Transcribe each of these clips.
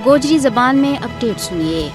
گوجری زبان میں اپڈیٹ سنیے۔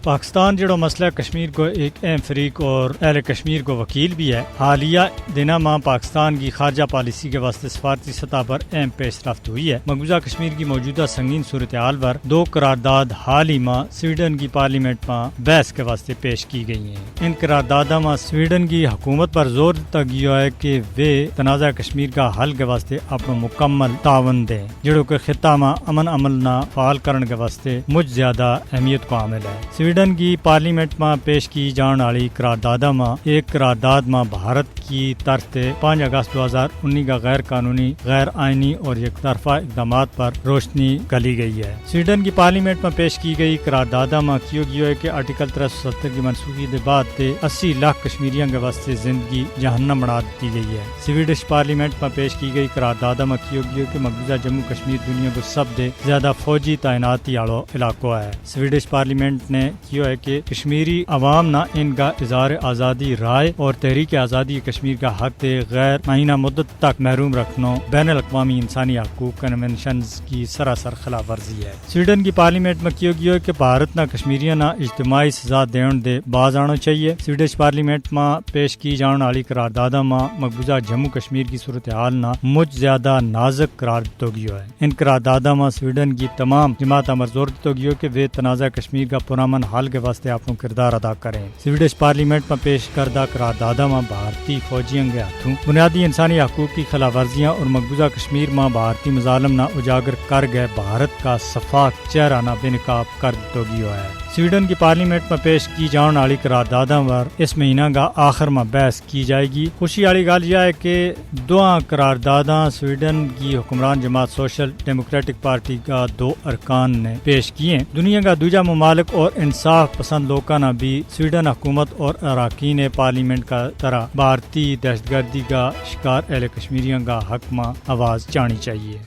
پاکستان جڑو مسئلہ کشمیر کو ایک اہم فریق اور اہل کشمیر کو وکیل بھی ہے۔ حالیہ دنوں میں پاکستان کی خارجہ پالیسی کے واسطے سفارتی سطح پر اہم پیش رفت ہوئی ہے۔ مقبوضہ کشمیر کی موجودہ سنگین صورتحال پر 2 قرارداد حال ہی میں سویڈن کی پارلیمنٹ میں بحث کے واسطے پیش کی گئی ہیں۔ ان قراردادوں میں سویڈن کی حکومت پر زور دیتا گیا ہے کہ وہ تنازع کشمیر کا حل کے واسطے اپنا مکمل تعاون دیں، جڑو کہ خطہ میں امن عمل نہ فعال کرنے کے واسطے مجھ زیادہ اہمیت کو حامل ہے۔ سویڈن کی پارلیمنٹ میں پیش کی جان والی قرارداد میں ایک قرارداد میں بھارت کی طرف 5 اگست 2019 کا غیر قانونی، غیر آئینی اور یک طرفہ اقدامات پر روشنی ڈالی گئی ہے۔ سویڈن کی پارلیمنٹ میں پیش کی گئی قرارداد میں کیا گیا ہے کہ آرٹیکل 370 کی منسوخی کے بعد 80 لاکھ کشمیریوں کے واسطے زندگی جہنم بنا دی گئی ہے۔ سویڈش پارلیمنٹ میں پیش کی گئی قرارداد میں کیا گیا کہ مقبوضہ جموں کشمیر دنیا کو سب سے زیادہ فوجی تعیناتی والو علاقہ ہے۔ سویڈش پارلیمنٹ نے کیا ہے کہ کشمیری عوام نہ ان کا اظہار آزادی رائے اور تحریک آزادی کشمیر کا حق غیر معینہ مدت تک محروم رکھنا بین الاقوامی انسانی حقوق کنونشنز کی سراسر خلاف ورزی ہے۔ سویڈن کی پارلیمنٹ میں کیا گیا ہے کہ بھارت نہ کشمیریوں نہ اجتماعی سزا دین دے باز آنا چاہیے۔ سویڈش پارلیمنٹ میں پیش کی جان والی قرارداد میں مقبوضہ جموں کشمیر کی صورتحال نہ مجھ زیادہ نازک قرار دیتا گیا ہے۔ ان قرارداد میں سویڈن کی تمام جماعت پر زور دیتا گیا کہ وہ تنازع کشمیر کا پرامن حل کے واسطے اپنا کردار ادا کریں۔ سویڈش پارلیمنٹ میں پیش کردہ قرارداد میں بھارتی فوجیوں کے ہاتھوں بنیادی انسانی حقوق کی خلاف ورزیاں اور مقبوضہ کشمیر میں بھارتی مظالم نہ اجاگر کر گئے بھارت کا صفاق چہرہ نہ بے نقاب کر دیتا گیا ہے۔ سویڈن کی پارلیمنٹ میں پیش کی جان والی قراردادوں پر اس مہینہ کا آخر میں بحث کی جائے گی۔ خوشی والی گل یہ ہے کہ 2 قرارداداں سویڈن کی حکمران جماعت سوشل ڈیموکریٹک پارٹی کا 2 ارکان نے پیش کیے۔ دنیا کا دوجا ممالک اور انصاف پسند لوگوں نے بھی سویڈن حکومت اور اراکین پارلیمنٹ کا طرح بھارتی دہشت گردی کا شکار اہل کشمیریوں کا حق میں آواز چانی چاہیے۔